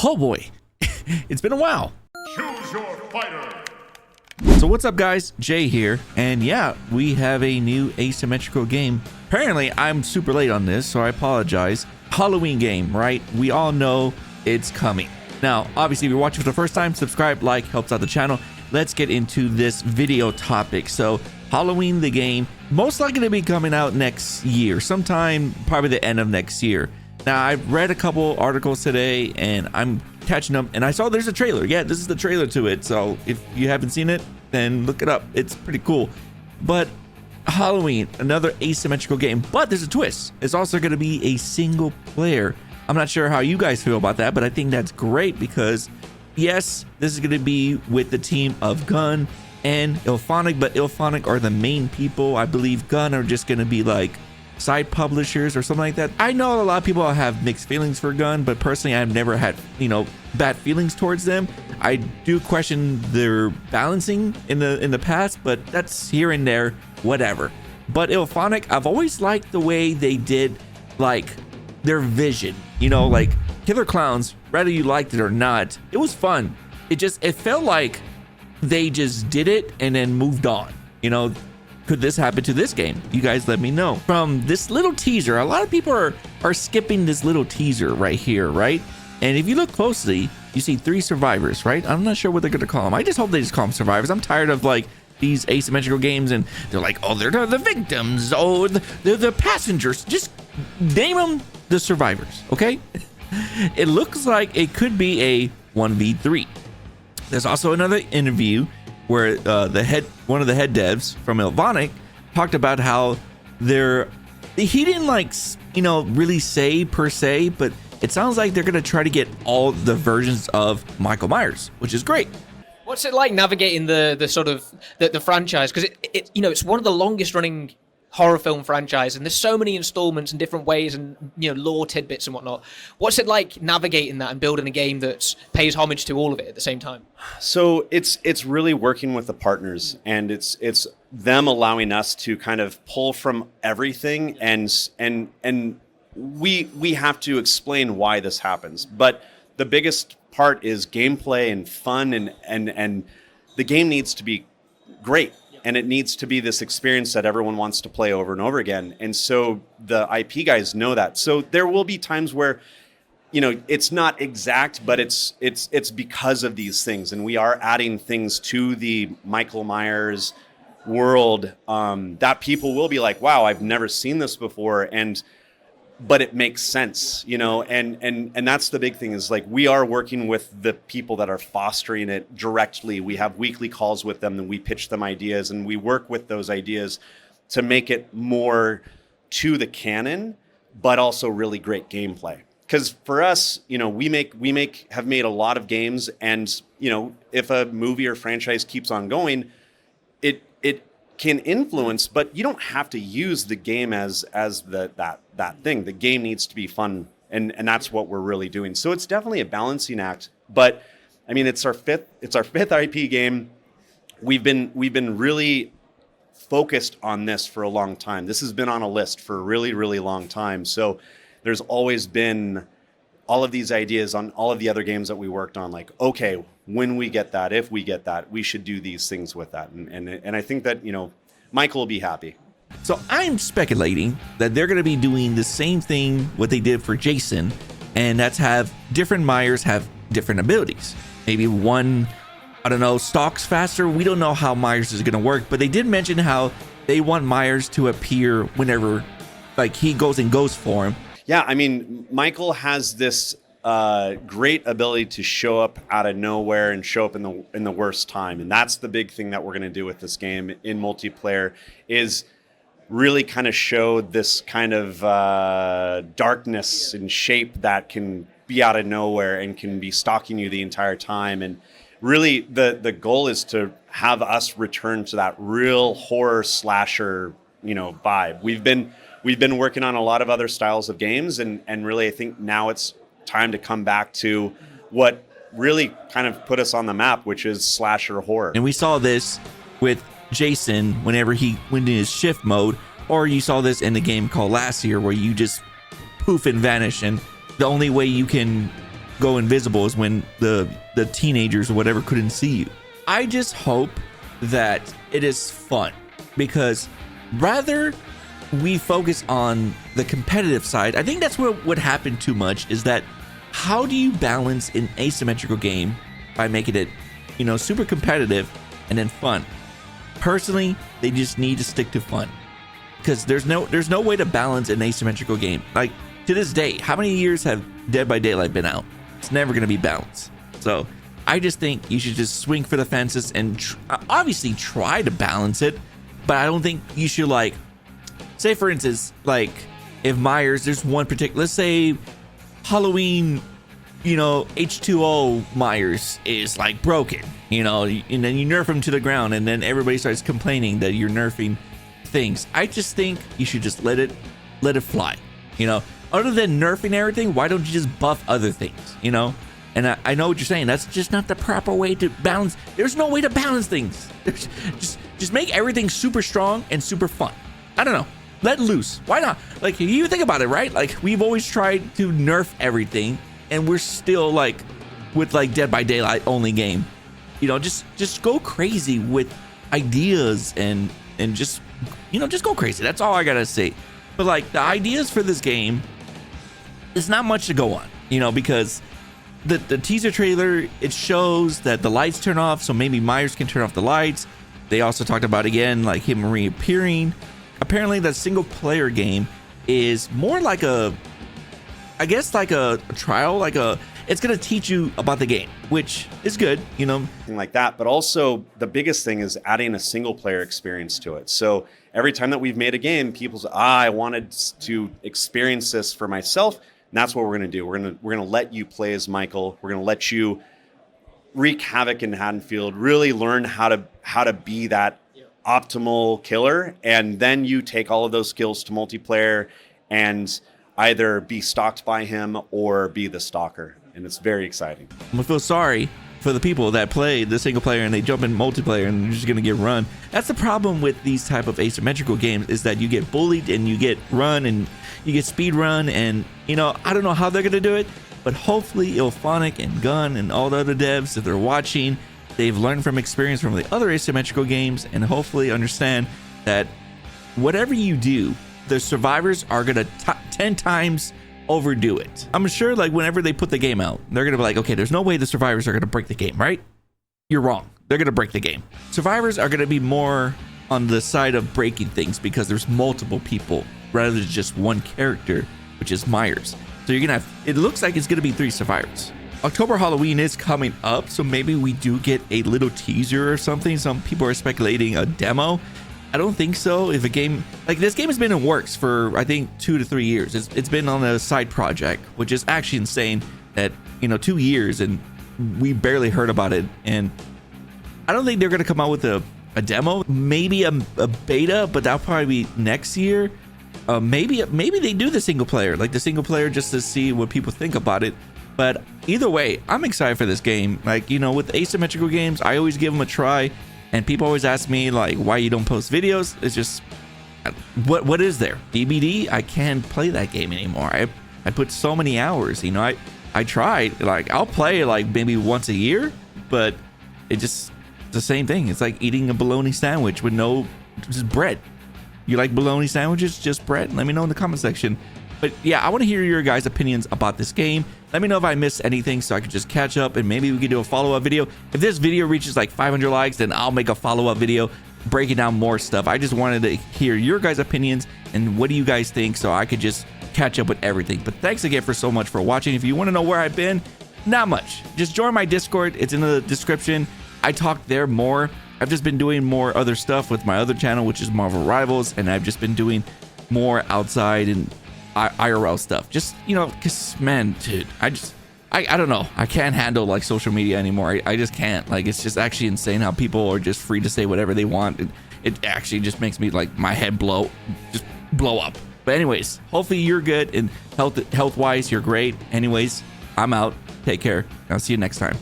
Oh boy, it's been a while. Choose your fighter. So what's up guys, Jay here, and yeah, we have a new asymmetrical game. Apparently I'm super late on this, so I apologize. Halloween game, right? We all know it's coming. Now, obviously if you're watching for the first time, subscribe, like, helps out the channel. Let's get into this video topic. So Halloween the game, most likely to be coming out next year, sometime probably the end of next year. Now I've read a couple articles today and I'm catching up, and I saw there's a trailer. Yeah, this is the trailer to it, so if you haven't seen it, then look it up. It's pretty cool. But Halloween, another asymmetrical game, but there's a twist. It's also going to be a single player. I'm not sure how you guys feel about that, but I think that's great because yes, this is going to be with the team of Gun and Ilphonic, but Ilphonic are the main people. I believe Gun are just going to be like side publishers or something like that. I know a lot of people have mixed feelings for Gun, but personally I've never had, bad feelings towards them. I do question their balancing in the past, but that's here and there, whatever. But Ilphonic, I've always liked the way they did like their vision, like Killer Clowns, whether you liked it or not, it was fun. It felt like they just did it and then moved on. Could this happen to this game? You guys let me know. From this little teaser, a lot of people are skipping this little teaser right here, right? And if you look closely, you see 3 survivors, right? I'm not sure what they're gonna call them. I just hope they just call them survivors. I'm tired of like these asymmetrical games and they're like, oh, they're the victims, oh, they're the passengers. Just name them the survivors, okay? It looks like it could be a 1v3. There's also another interview where one of the head devs from Ilphonic talked about how he didn't really say per se, but it sounds like they're gonna try to get all the versions of Michael Myers, which is great. What's it like navigating the sort of the franchise? Because it's one of the longest running horror film franchise, and there's so many installments and different ways and lore tidbits and whatnot. What's it like navigating that and building a game that pays homage to all of it at the same time? So it's really working with the partners, and it's them allowing us to kind of pull from everything, and we have to explain why this happens. But the biggest part is gameplay and fun, and the game needs to be great. And it needs to be this experience that everyone wants to play over and over again. And so the IP guys know that. So there will be times where, it's not exact, but it's because of these things. And we are adding things to the Michael Myers world that people will be like, wow, I've never seen this before. But it makes sense, and that's the big thing is like we are working with the people that are fostering it directly. We have weekly calls with them and we pitch them ideas and we work with those ideas to make it more to the canon, but also really great gameplay. Because for us, we have made a lot of games, and if a movie or franchise keeps on going, it can influence, but you don't have to use the game as that thing. The game needs to be fun, and that's what we're really doing. So it's definitely a balancing act. But I mean, it's our fifth IP game. We've been really focused on this for a long time. This has been on a list for a really, really long time. So there's always been all of these ideas on all of the other games that we worked on, like, okay, when we get that, if we get that, we should do these things with that. And I think that, Michael will be happy. So I'm speculating that they're going to be doing the same thing what they did for Jason, and that's have different Myers have different abilities. Maybe one, I don't know, stalks faster. We don't know how Myers is going to work, but they did mention how they want Myers to appear whenever like he goes in ghost form. Yeah, I mean, Michael has this great ability to show up out of nowhere and show up in the worst time, and that's the big thing that we're going to do with this game in multiplayer is really kind of show this kind of darkness and shape that can be out of nowhere and can be stalking you the entire time. And really, the goal is to have us return to that real horror slasher, vibe. We've been working on a lot of other styles of games, and really, I think now it's time to come back to what really kind of put us on the map, which is slasher horror. And we saw this with Jason whenever he went in his shift mode, or you saw this in the game called Last Year where you just poof and vanish, and the only way you can go invisible is when the teenagers or whatever couldn't see you. I just hope that it is fun, because rather we focus on the competitive side. I think that's what happened too much, is that how do you balance an asymmetrical game by making it, you know, super competitive and then fun? Personally, they just need to stick to fun, because there's no way to balance an asymmetrical game. Like, to this day, how many years have Dead by Daylight been out? It's never going to be balanced. So I just think you should just swing for the fences and obviously try to balance it, but I don't think you should, like, say for instance, like if Myers, there's one particular, let's say Halloween, you know, H2O Myers is like broken, you know, and then you nerf him to the ground, and then everybody starts complaining that you're nerfing things. I just think you should just let it fly, you know. Other than nerfing everything, why don't you just buff other things, you know? And I know what you're saying. That's just not the proper way to balance. There's no way to balance things. Just make everything super strong and super fun. I don't know. Let loose. Why not? Like, you think about it, right? Like, we've always tried to nerf everything, and we're still like with like Dead by Daylight only game. You know, just go crazy with ideas and just, you know, just go crazy. That's all I gotta say. But like, the ideas for this game, there's not much to go on, you know, because the teaser trailer, it shows that the lights turn off, so maybe Myers can turn off the lights. They also talked about, again, like him reappearing. Apparently the single player game is more like a, I guess, like a trial, like it's gonna teach you about the game, which is good, you know, like that. But also the biggest thing is adding a single player experience to it. So every time that we've made a game, people say, I wanted to experience this for myself. And that's what we're going to do. We're going to let you play as Michael. We're going to let you wreak havoc in Haddonfield, really learn how to be that optimal killer. And then you take all of those skills to multiplayer and either be stalked by him or be the stalker. And it's very exciting. I'm gonna feel sorry for the people that play the single player and they jump in multiplayer and they're just gonna get run. That's the problem with these type of asymmetrical games, is that you get bullied and you get run and you get speed run, and you know, I don't know how they're gonna do it, but hopefully Ilphonic and Gun and all the other devs, if they're watching, they've learned from experience from the other asymmetrical games and hopefully understand that whatever you do, the survivors are gonna 10 times overdo it. I'm sure, like, whenever they put the game out, they're gonna be like, okay, there's no way the survivors are gonna break the game, right? You're wrong. They're gonna break the game. Survivors are gonna be more on the side of breaking things because there's multiple people rather than just one character, which is Myers. So you're gonna have, it looks like it's gonna be 3 survivors. October Halloween is coming up, so maybe we do get a little teaser or something. Some people are speculating a demo. I don't think so. If a game like this game has been in works for, I think, 2 to 3 years. It's been on a side project, which is actually insane that, you know, 2 years and we barely heard about it. And I don't think they're gonna come out with a demo, maybe a beta, but that'll probably be next year. Maybe they do the single player, like the single player, just to see what people think about it. But either way, I'm excited for this game. Like, you know, with asymmetrical games, I always give them a try. And people always ask me, like, why you don't post videos. It's just, what is there? DBD? I can't play that game anymore. I put so many hours, you know. I tried, like, I'll play like maybe once a year, but it's the same thing. It's like eating a bologna sandwich with no, just bread. You like bologna sandwiches? Just bread? Let me know in the comment section. But yeah, I want to hear your guys' opinions about this game. Let me know if I missed anything so I could just catch up, and maybe we could do a follow-up video. If this video reaches like 500 likes, then I'll make a follow-up video breaking down more stuff. I just wanted to hear your guys' opinions and what do you guys think, so I could just catch up with everything. But thanks again for so much for watching. If you want to know where I've been, not much. Just join my Discord. It's in the description. I talk there more. I've just been doing more other stuff with my other channel, which is Marvel Rivals, and I've just been doing more outside and IRL stuff. Just, you know, because, man, dude, I don't know. I can't handle like social media anymore. I just can't. Like, it's just actually insane how people are just free to say whatever they want. It actually just makes me, like, my head blow up. But anyways, hopefully you're good and health wise, you're great. Anyways, I'm out. Take care. I'll see you next time.